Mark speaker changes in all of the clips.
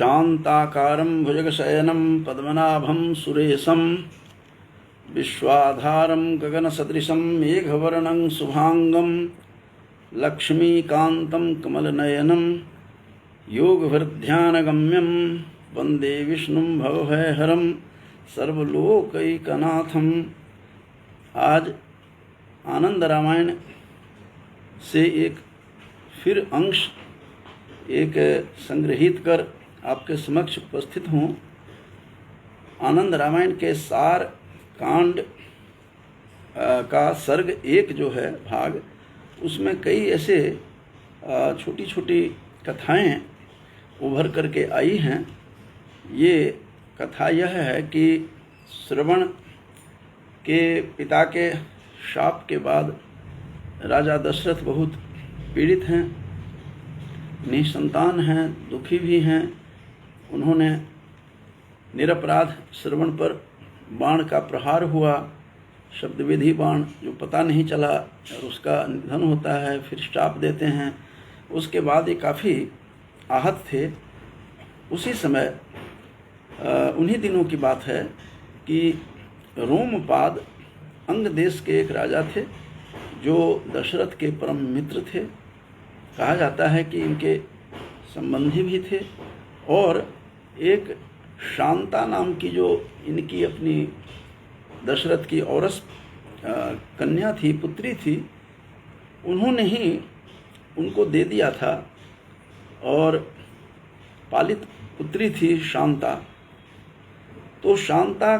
Speaker 1: शांताकारं भुजगशयनं पद्मनाभं सुरेशं विश्वाधारं गगनसदृशं मेघवर्णं शुभांगं लक्ष्मीकान्तं कमलनयनं योगभृध्यानगम्यं वन्दे विष्णुं भवभयहरं सर्वलोकैकनाथं। आज आनंद रामायण से एक फिर अंश एक संग्रहित कर आपके समक्ष उपस्थित हूँ। आनंद रामायण के सार कांड का सर्ग एक जो है भाग, उसमें कई ऐसे छोटी छोटी कथाएं उभर करके आई हैं। ये कथा यह है कि श्रवण के पिता के शाप के बाद राजा दशरथ बहुत पीड़ित हैं, निसंतान हैं, दुखी भी हैं। उन्होंने निरपराध श्रवण पर बाण का प्रहार हुआ, शब्दविधि बाण जो पता नहीं चला और उसका निधन होता है, फिर शाप देते हैं। उसके बाद ये काफ़ी आहत थे। उसी समय उन्हीं दिनों की बात है कि रोमपाद अंग देश के एक राजा थे जो दशरथ के परम मित्र थे। कहा जाता है कि इनके संबंधी भी थे। और एक शांता नाम की जो इनकी अपनी दशरथ की औरस कन्या थी, पुत्री थी, उन्होंने ही उनको दे दिया था और पालित पुत्री थी शांता। तो शांता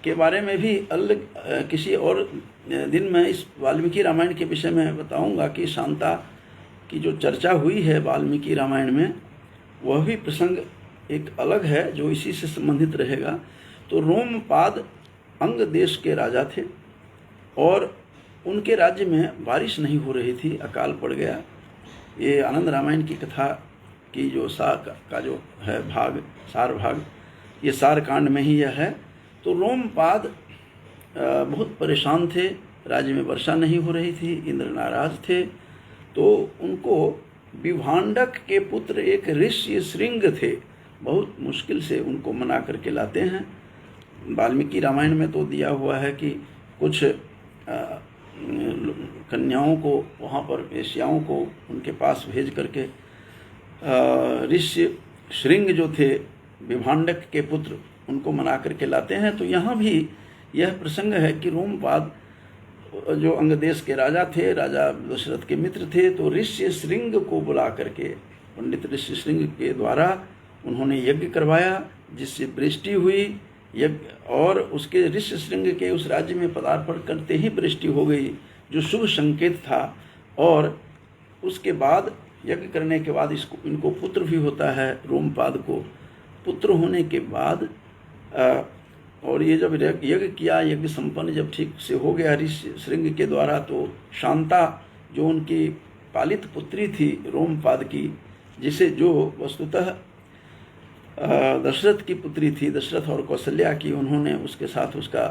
Speaker 1: के बारे में भी अलग किसी और दिन मैं इस वाल्मीकि रामायण के विषय में बताऊंगा कि शांता की जो चर्चा हुई है वाल्मीकि रामायण में, वह भी प्रसंग एक अलग है जो इसी से संबंधित रहेगा। तो रोमपाद अंग देश के राजा थे और उनके राज्य में बारिश नहीं हो रही थी, अकाल पड़ गया। ये आनंद रामायण की कथा की जो सार का जो है भाग, सार भाग, ये सार कांड में ही यह है। तो रोमपाद बहुत परेशान थे, राज्य में वर्षा नहीं हो रही थी, इंद्र नाराज थे। तो उनको विभांडक के पुत्र एक ऋषि श्रृंग थे, बहुत मुश्किल से उनको मना करके लाते हैं। वाल्मीकि रामायण में तो दिया हुआ है कि कुछ कन्याओं को वहाँ पर, वेश्याओं को उनके पास भेज करके ऋषि श्रृंग जो थे विभांडक के पुत्र, उनको मना करके लाते हैं। तो यहाँ भी यह प्रसंग है कि रोमपाद जो अंगदेश के राजा थे, राजा दशरथ के मित्र थे, तो ऋषि श्रृंग को बुला करके पंडित ऋषि श्रृंग के द्वारा उन्होंने यज्ञ करवाया, जिससे वृष्टि हुई। यज्ञ और उसके ऋषि श्रृंग के उस राज्य में पदार्पण करते ही वृष्टि हो गई, जो शुभ संकेत था। और उसके बाद यज्ञ करने के बाद इनको पुत्र भी होता है। रोमपाद को पुत्र होने के बाद और ये जब यज्ञ किया, यज्ञ संपन्न जब ठीक से हो गया ऋषि श्रृंग के द्वारा, तो शांता जो उनकी पालित पुत्री थी रोमपाद की, जिसे जो वस्तुतः दशरथ की पुत्री थी, दशरथ और कौशल्या की, उन्होंने उसके साथ उसका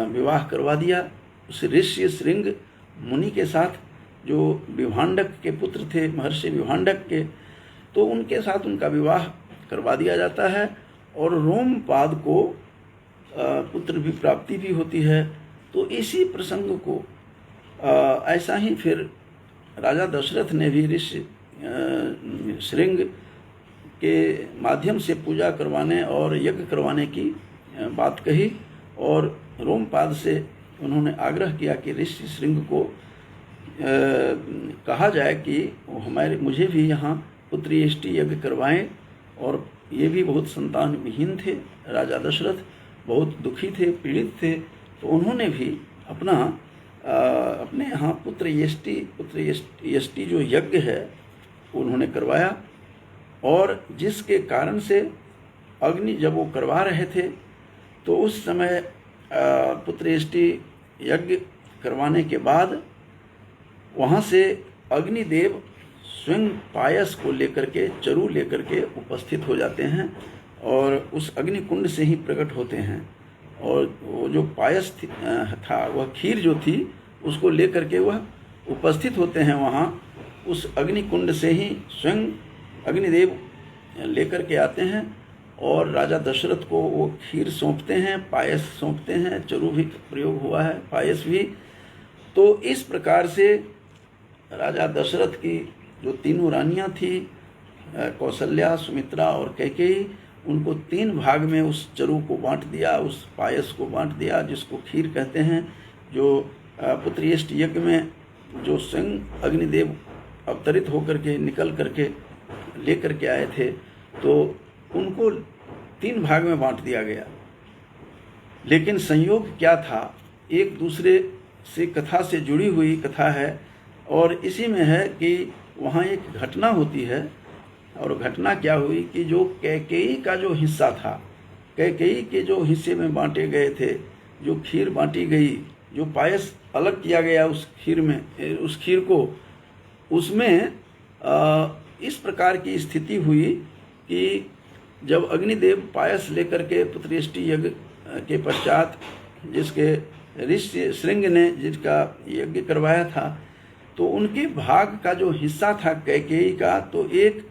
Speaker 1: विवाह करवा दिया उस ऋषि श्रृंग मुनि के साथ, जो विभांडक के पुत्र थे, महर्षि विभांडक के। तो उनके साथ उनका विवाह करवा दिया जाता है और रोमपाद को पुत्र भी प्राप्ति भी होती है। तो इसी प्रसंग को ऐसा ही फिर राजा दशरथ ने भी ऋषि श्रृंग के माध्यम से पूजा करवाने और यज्ञ करवाने की बात कही और रोमपाद से उन्होंने आग्रह किया कि ऋषि श्रृंग को कहा जाए कि मुझे भी यहाँ पुत्रियष्टि यज्ञ करवाएं। और ये भी बहुत संतान विहीन थे, राजा दशरथ बहुत दुखी थे, पीड़ित थे। तो उन्होंने भी अपने यहाँ पुत्रियष्टि जो यज्ञ है उन्होंने करवाया। और जिसके कारण से अग्नि जब वो करवा रहे थे तो उस समय पुत्रियष्टि यज्ञ करवाने के बाद वहाँ से अग्निदेव स्वयं पायस को लेकर के, चरु लेकर के उपस्थित हो जाते हैं और उस अग्निकुंड से ही प्रकट होते हैं। और वो जो पायस था, वह खीर जो थी, उसको लेकर के वह उपस्थित होते हैं वहाँ उस अग्निकुंड से ही। स्वयं अग्निदेव लेकर के आते हैं और राजा दशरथ को वो खीर सौंपते हैं, पायस सौंपते हैं, चरु भी प्रयोग हुआ है, पायस भी। तो इस प्रकार से राजा दशरथ की जो तीनों रानियां थी, कौशल्या, सुमित्रा और कैकेयी, उनको 3 भाग में उस चरु को बांट दिया, उस पायस को बांट दिया, जिसको खीर कहते हैं, जो पुत्रेष्ट यज्ञ में जो स्वयं अग्निदेव अवतरित होकर के निकल करके लेकर के आए थे, तो उनको 3 भाग में बांट दिया गया। लेकिन संयोग क्या था, एक दूसरे से कथा से जुड़ी हुई कथा है, और इसी में है कि वहाँ एक घटना होती है। और घटना क्या हुई कि जो कैकेयी का जो हिस्सा था, कैकेयी के जो हिस्से में बांटे गए थे, जो खीर बांटी गई, जो पायस अलग किया गया उस खीर में, उस खीर को, उसमें इस प्रकार की स्थिति हुई कि जब अग्निदेव पायस लेकर के पुत्रेष्टि यज्ञ के पश्चात, जिसके ऋषि श्रृंग ने जिसका यज्ञ करवाया था, तो उनके भाग का जो हिस्सा था कैकेयी का, तो एक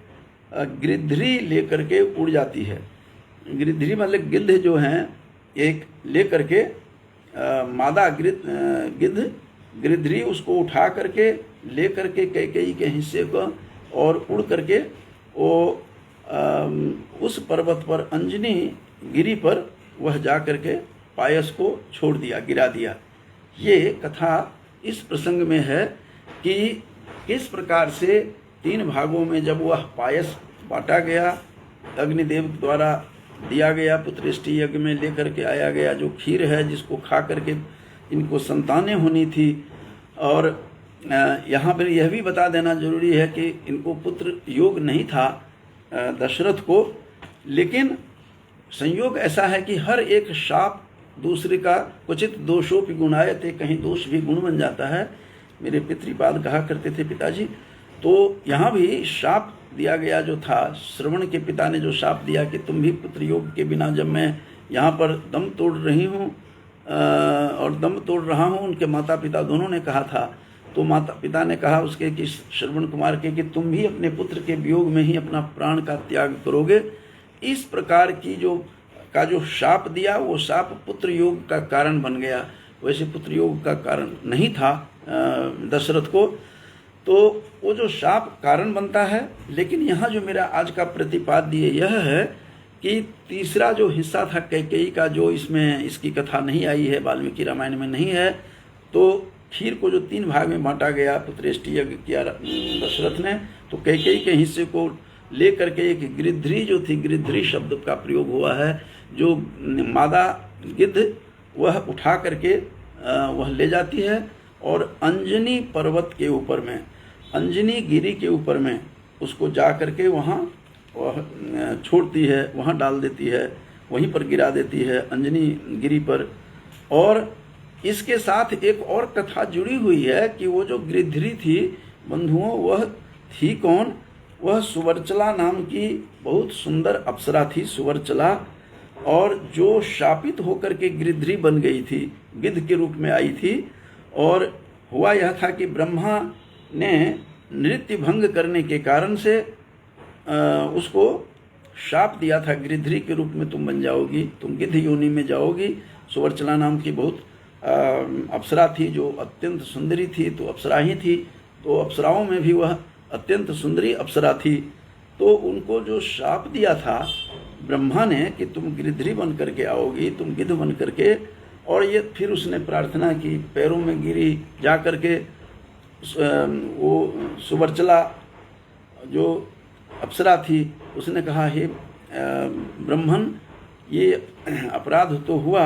Speaker 1: गिरधरी लेकर के उड़ जाती है। गिरधरी मतलब गिद्ध जो हैं, एक लेकर के मादा गिरधरी उसको उठा करके लेकर के कैकेयी के हिस्से को और उड़ करके वो उस पर्वत पर, अंजनी गिरी पर वह जा करके पायस को छोड़ दिया, गिरा दिया। ये कथा इस प्रसंग में है कि किस प्रकार से 3 भागों में जब वह पायस बांटा गया, अग्निदेव द्वारा दिया गया, पुत्रेष्टि यज्ञ में लेकर के आया गया जो खीर है, जिसको खा करके इनको संतानें होनी थी। और यहाँ पर यह भी बता देना जरूरी है कि इनको पुत्र योग नहीं था दशरथ को, लेकिन संयोग ऐसा है कि हर एक शाप दूसरे का, क्वचित दोषोपि गुणायते, कहीं दोष भी गुण बन जाता है, मेरे पितृपाद कहा करते थे पिताजी। तो यहाँ भी शाप दिया गया जो था, श्रवण के पिता ने जो शाप दिया कि तुम भी पुत्र योग के बिना, जब मैं यहाँ पर दम तोड़ रही हूँ और दम तोड़ रहा हूँ, उनके माता पिता दोनों ने कहा था, तो माता पिता ने कहा उसके कि श्रवण कुमार के कि तुम भी अपने पुत्र के वियोग में ही अपना प्राण का त्याग करोगे। इस प्रकार की जो शाप दिया, वो शाप पुत्र योग का कारण बन गया। वैसे पुत्र योग का कारण नहीं था दशरथ को, तो वो जो शाप कारण बनता है। लेकिन यहाँ जो मेरा आज का प्रतिपाद्य यह है कि तीसरा जो हिस्सा था कैकेयी का, जो इसमें इसकी कथा नहीं आई है, वाल्मीकि रामायण में नहीं है, तो खीर को जो 3 भाग में बांटा गया, पुत्रेष्टि यज्ञ किया दशरथ ने, तो कैकेयी के हिस्से को ले करके एक गिरधरी जो थी, गिरधरी शब्द का प्रयोग हुआ है, जो मादा गिद्ध, वह उठा करके वह ले जाती है और अंजनी पर्वत के ऊपर में, अंजनी गिरी के ऊपर में उसको जा करके वहाँ वह छोड़ती है, वहाँ डाल देती है, वहीं पर गिरा देती है अंजनी गिरी पर। और इसके साथ एक और कथा जुड़ी हुई है कि वो जो गिरधरी थी बंधुओं, वह थी कौन? वह सुवर्चला नाम की बहुत सुंदर अप्सरा थी, सुवर्चला, और जो शापित होकर के गिरधरी बन गई थी, गिद्ध के रूप में आई थी। और हुआ यह था कि ब्रह्मा ने नृत्य भंग करने के कारण से उसको शाप दिया था, गिरधरी के रूप में तुम बन जाओगी, तुम गिद्ध योनि में जाओगी। सुवर्चला नाम की बहुत अप्सरा थी जो अत्यंत सुंदरी थी, तो अप्सरा ही थी, तो अप्सराओं में भी वह अत्यंत सुंदरी अप्सरा थी। तो उनको जो शाप दिया था ब्रह्मा ने कि तुम गिरधरी बन करके आओगी, तुम गिद्ध बन करके, और ये फिर उसने प्रार्थना की, पैरों में गिरी जा करके, वो सुवर्चला जो अप्सरा थी उसने कहा, हे ब्रह्मन, ये अपराध तो हुआ,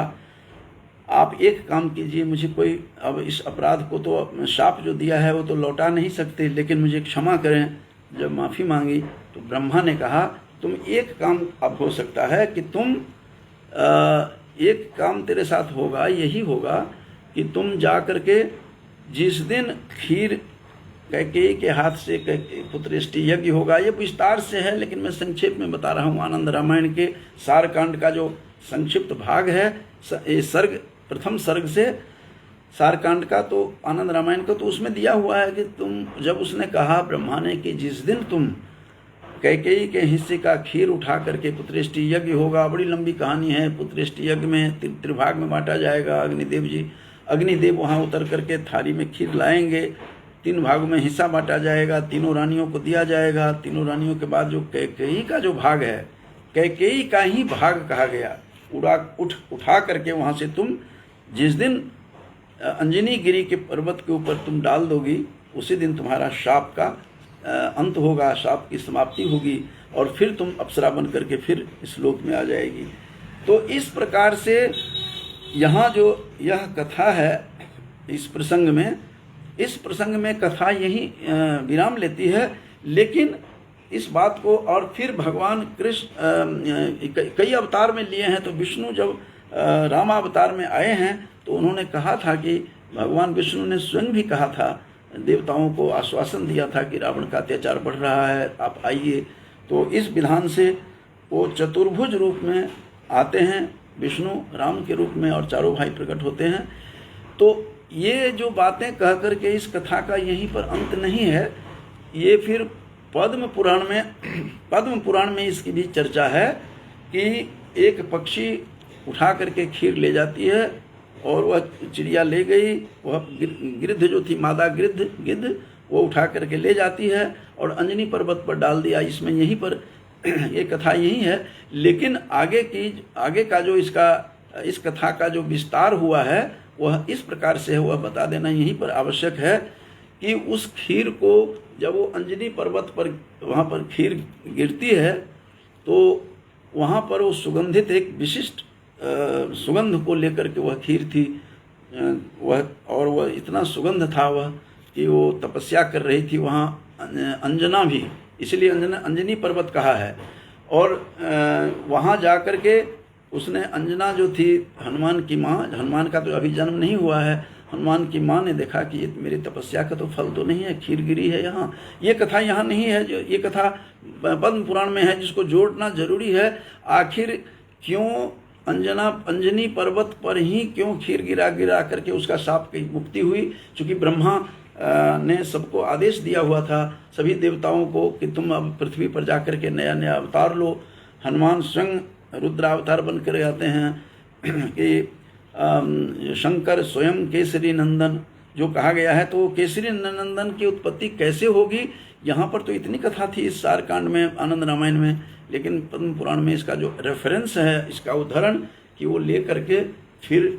Speaker 1: आप एक काम कीजिए, मुझे कोई, अब इस अपराध को तो शाप जो दिया है वो तो लौटा नहीं सकते, लेकिन मुझे क्षमा करें। जब माफ़ी मांगी तो ब्रह्मा ने कहा, तुम एक काम अब हो सकता है कि तुम एक काम तेरे साथ होगा, यही होगा कि तुम जा करके जिस दिन खीर कैकेयी के हाथ से पुत्रेष्टि यज्ञ होगा, ये विस्तार से है लेकिन मैं संक्षेप में बता रहा हूँ, आनंद रामायण के सारकांड का जो संक्षिप्त भाग है, ये सर्ग, प्रथम सर्ग से सारकांड का, तो आनंद रामायण का, तो उसमें दिया हुआ है कि तुम, जब उसने कहा ब्रह्मा ने कि जिस दिन तुम कैकेयी के हिस्से का खीर उठा करके पुत्रेष्टि यज्ञ होगा। बड़ी लंबी कहानी है। पुत्रेष्टि यज्ञ में त्रिभाग में बांटा जाएगा। अग्निदेव वहाँ उतर करके थाली में खीर लाएंगे। 3 भागों में हिस्सा बांटा जाएगा। तीनों रानियों को दिया जाएगा। तीनों रानियों के बाद जो कैकेयी का जो भाग है, कैकेयी का ही भाग कहा गया, उठा करके वहाँ से तुम जिस दिन अंजनी गिरी के पर्वत के ऊपर तुम डाल दोगी, उसी दिन तुम्हारा शाप का अंत होगा, शाप की समाप्ति होगी और फिर तुम अप्सरा बन करके फिर इस लोक में आ जाएगी। तो इस प्रकार से यहाँ जो यह कथा है, इस प्रसंग में कथा यही विराम लेती है। लेकिन इस बात को और फिर भगवान कृष्ण कई अवतार में लिए हैं। तो विष्णु जब रामावतार में आए हैं तो उन्होंने कहा था कि भगवान विष्णु ने स्वयं भी कहा था, देवताओं को आश्वासन दिया था कि रावण का अत्याचार बढ़ रहा है, आप आइए। तो इस विधान से वो चतुर्भुज रूप में आते हैं, विष्णु राम के रूप में, और चारों भाई प्रकट होते हैं। तो ये जो बातें कह करके इस कथा का यहीं पर अंत नहीं है। ये फिर पद्म पुराण में इसकी भी चर्चा है कि एक पक्षी उठा करके खीर ले जाती है और वह चिड़िया ले गई, वह गिद्ध जो थी, मादा गिद्ध वो उठा करके ले जाती है और अंजनी पर्वत पर डाल दिया। इसमें यहीं पर ये कथा यही है। लेकिन आगे का जो इस कथा का जो विस्तार हुआ है वह इस प्रकार से है, वह बता देना यहीं पर आवश्यक है कि उस खीर को जब वो अंजनी पर्वत पर वहाँ पर खीर गिरती है तो वहाँ पर वो सुगंधित एक विशिष्ट सुगंध को लेकर के वह खीर थी, वह इतना सुगंध था वह कि वो तपस्या कर रही थी वहाँ अंजना भी, इसलिए अंजनी पर्वत कहा है। और वहाँ जा कर के उसने अंजना जो थी हनुमान की माँ, हनुमान का तो अभी जन्म नहीं हुआ है, हनुमान की माँ ने देखा कि ये मेरी तपस्या का तो फल तो नहीं है, खीर गिरी है यहाँ। ये कथा यहाँ नहीं है, जो ये कथा पद्म पुराण में है, जिसको जोड़ना जरूरी है। आखिर क्यों अंजनी पर्वत पर ही क्यों खीर गिरा करके उसका शाप की मुक्ति हुई? क्योंकि ब्रह्मा ने सबको आदेश दिया हुआ था, सभी देवताओं को, कि तुम अब पृथ्वी पर जाकर के नया अवतार लो। हनुमान स्वयं रुद्रावतार बन कर आते हैं कि शंकर स्वयं केसरी नंदन जो कहा गया है। तो केसरी नंदन की उत्पत्ति कैसे होगी, यहाँ पर तो इतनी कथा थी इस सार कांड में, आनंद रामायण में, लेकिन पद्म पुराण में इसका जो रेफरेंस है, इसका उदाहरण कि वो ले करके फिर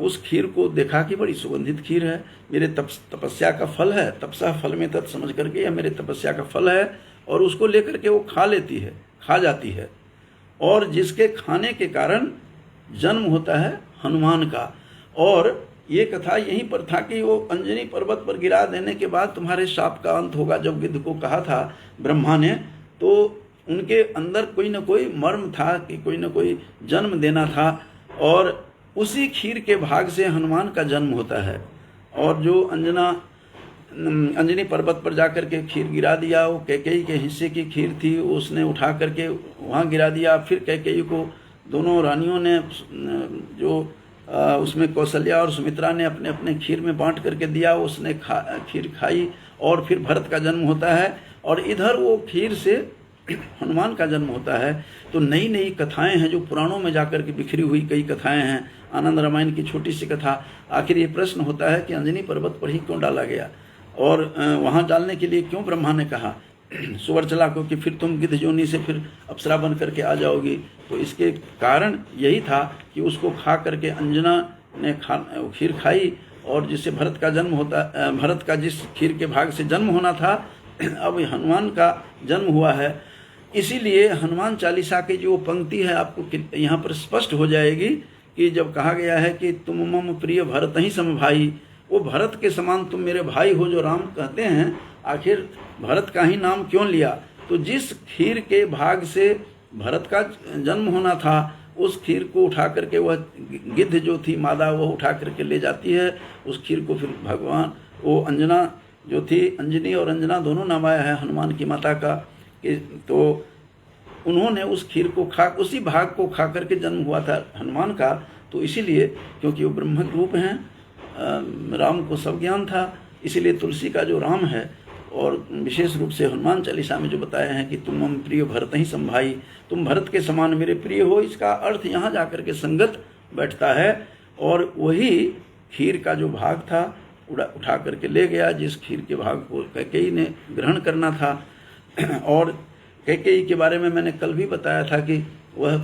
Speaker 1: उस खीर को देखा कि बड़ी सुगंधित खीर है, मेरे तपस्या का फल है, तपसा फल में तत् समझ करके यह मेरे तपस्या का फल है, और उसको लेकर के वो खा जाती है। और जिसके खाने के कारण जन्म होता है हनुमान का। और ये कथा यहीं पर था कि वो अंजनी पर्वत पर गिरा देने के बाद तुम्हारे शाप का अंत होगा। जब गिद्ध को कहा था ब्रह्मा ने, तो उनके अंदर कोई न कोई मर्म था कि कोई न कोई जन्म देना था, और उसी खीर के भाग से हनुमान का जन्म होता है। और जो अंजनी पर्वत पर जाकर के खीर गिरा दिया, वो कैकेयी के हिस्से की खीर थी, उसने उठा करके वहाँ गिरा दिया। फिर कैकेयी को दोनों रानियों ने जो उसमें कौशल्या और सुमित्रा ने अपने अपने खीर में बांट करके दिया, उसने खीर खाई और फिर भरत का जन्म होता है, और इधर वो खीर से हनुमान का जन्म होता है। तो नई नई कथाएं हैं जो पुराणों में जाकर के बिखरी हुई कई कथाएं हैं। आनंद रामायण की छोटी सी कथा, आखिर ये प्रश्न होता है कि अंजनी पर्वत पर ही क्यों डाला गया, और वहाँ डालने के लिए क्यों ब्रह्मा ने कहा सुवर्चला को कि फिर तुम गिद्ध योनि से फिर अप्सरा बन करके आ जाओगी। तो इसके कारण यही था कि उसको खा करके अंजना ने खीर खाई, और जिससे भरत का जन्म होता, भरत का जिस खीर के भाग से जन्म होना था, अब हनुमान का जन्म हुआ है। इसीलिए हनुमान चालीसा की जो पंक्ति है आपको यहाँ पर स्पष्ट हो जाएगी कि जब कहा गया है कि तुम मम प्रिय भरत ही सम भाई, वो भरत के समान तुम मेरे भाई हो जो राम कहते हैं, आखिर भरत का ही नाम क्यों लिया? तो जिस खीर के भाग से भरत का जन्म होना था, उस खीर को उठा करके वह गिद्ध जो थी मादा, वह उठा करके ले जाती है। उस खीर को फिर भगवान, वो अंजना जो थी, अंजनी और अंजना दोनों नाम आया है हनुमान की माता का, तो उन्होंने उस खीर को उसी भाग को खा करके जन्म हुआ था हनुमान का। तो इसीलिए क्योंकि वो ब्रह्म रूप हैं, राम को सब ज्ञान था, इसीलिए तुलसी का जो राम है और विशेष रूप से हनुमान चालीसा में जो बताया है कि तुम हम प्रिय भरत ही संभाई, तुम भरत के समान मेरे प्रिय हो, इसका अर्थ यहाँ जाकर के संगत बैठता है। और वही खीर का जो भाग था उठा करके ले गया, जिस खीर के भाग को कैकेयी ने ग्रहण करना था। और कैकेयी के बारे में मैंने कल भी बताया था कि वह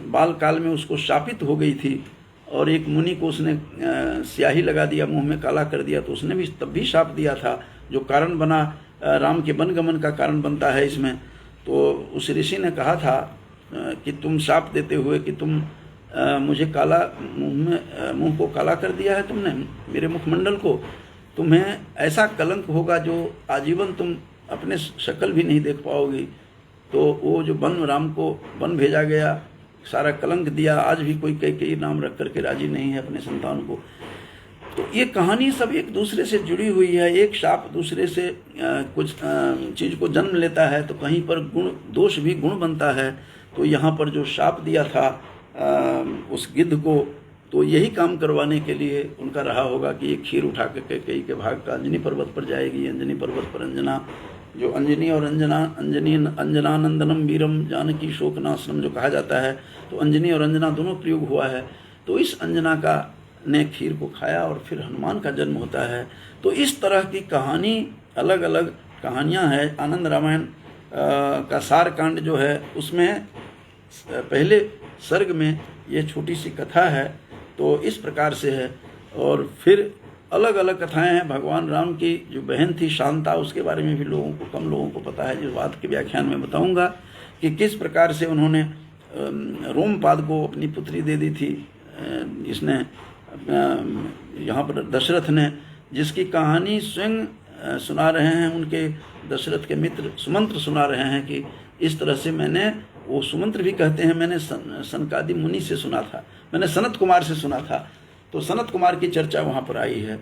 Speaker 1: बाल काल में उसको शापित हो गई थी और एक मुनि को उसने स्याही लगा दिया, मुंह में काला कर दिया, तो उसने भी तब भी शाप दिया था, जो कारण बना राम के वनगमन का कारण बनता है इसमें। तो उस ऋषि ने कहा था कि तुम शाप देते हुए कि तुम मुझे काला मुंह को काला कर दिया है तुमने, मेरे मुखमंडल को, तुम्हें ऐसा कलंक होगा जो आजीवन तुम अपने शक्ल भी नहीं देख पाओगी। तो वो जो वन राम को वन भेजा गया, सारा कलंक दिया, आज भी कोई कैकेयी नाम रख करके राजी नहीं है अपने संतान को। तो ये कहानी सब एक दूसरे से जुड़ी हुई है, एक शाप दूसरे से कुछ चीज़ को जन्म लेता है, तो कहीं पर गुण दोष भी गुण बनता है। तो यहाँ पर जो शाप दिया था उस गिद्ध को, तो यही काम करवाने के लिए उनका रहा होगा कि एक खीर उठा के कैकेयी के भाग का अंजनी पर्वत पर जाएगी। अंजनी पर्वत पर अंजना, जो अंजनी और अंजनानंदनम वीरम जानकी शोकनाशनम जो कहा जाता है, तो अंजनी और अंजना दोनों प्रयोग हुआ है। तो इस अंजना का ने खीर को खाया और फिर हनुमान का जन्म होता है। तो इस तरह की कहानी, अलग अलग कहानियाँ हैं। आनंद रामायण का सार कांड जो है उसमें पहले सर्ग में ये छोटी सी कथा है, तो इस प्रकार से है। और फिर अलग अलग कथाएं हैं। भगवान राम की जो बहन थी शांता, उसके बारे में भी कम लोगों को पता है, जिस बात के व्याख्यान में बताऊंगा कि किस प्रकार से उन्होंने रोमपाद को अपनी पुत्री दे दी थी। इसने यहाँ पर दशरथ ने, जिसकी कहानी स्वयं सुना रहे हैं उनके दशरथ के मित्र सुमंत्र सुना रहे हैं कि इस तरह से मैंने, वो सुमंत्र भी कहते हैं मैंने सनकादि मुनि से सुना था, मैंने सनत कुमार से सुना था। तो सनत कुमार की चर्चा वहाँ पर आई है।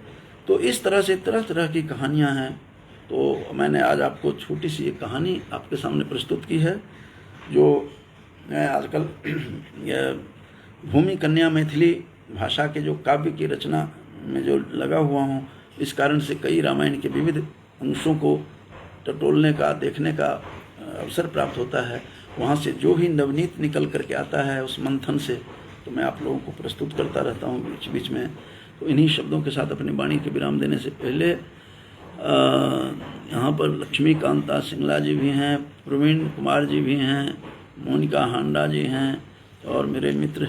Speaker 1: तो इस तरह से तरह तरह की कहानियाँ हैं। तो मैंने आज आपको छोटी सी एक कहानी आपके सामने प्रस्तुत की है, जो मैं आजकल भूमि कन्या मैथिली भाषा के जो काव्य की रचना में जो लगा हुआ हूँ, इस कारण से कई रामायण के विविध अंशों को टटोलने का, देखने का अवसर प्राप्त होता है। वहाँ से जो भी नवनीत निकल करके आता है उस मंथन से, तो मैं आप लोगों को प्रस्तुत करता रहता हूँ बीच बीच में। तो इन्हीं शब्दों के साथ अपनी वाणी के विराम देने से पहले यहाँ पर लक्ष्मीकांता सिंगला जी भी हैं, प्रवीण कुमार जी भी हैं, मोनिका हांडा जी हैं, और मेरे मित्र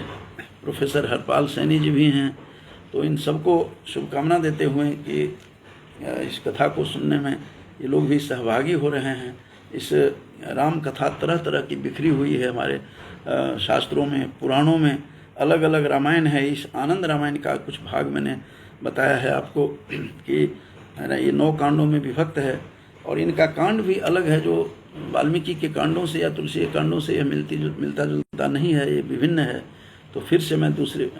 Speaker 1: प्रोफेसर हरपाल सैनी जी भी हैं। तो इन सबको शुभकामना देते हुए कि इस कथा को सुनने में ये लोग भी सहभागी हो रहे हैं। इस राम कथा तरह तरह की बिखरी हुई है हमारे शास्त्रों में, पुराणों में अलग अलग रामायण है। इस आनंद रामायण का कुछ भाग मैंने बताया है आपको कि ये 9 कांडों में विभक्त है, और इनका कांड भी अलग है, जो वाल्मीकि के कांडों से या तुलसी के कांडों से यह मिलता जुलता नहीं है, ये विभिन्न है। तो फिर से मैं दूसरे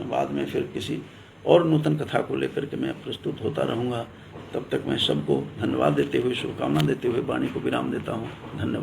Speaker 1: बाद में फिर किसी और नूतन कथा को लेकर के मैं प्रस्तुत होता रहूँगा। तब तक मैं सबको धन्यवाद देते हुए, शुभकामना देते हुए वाणी को विराम देता हूँ। धन्यवाद।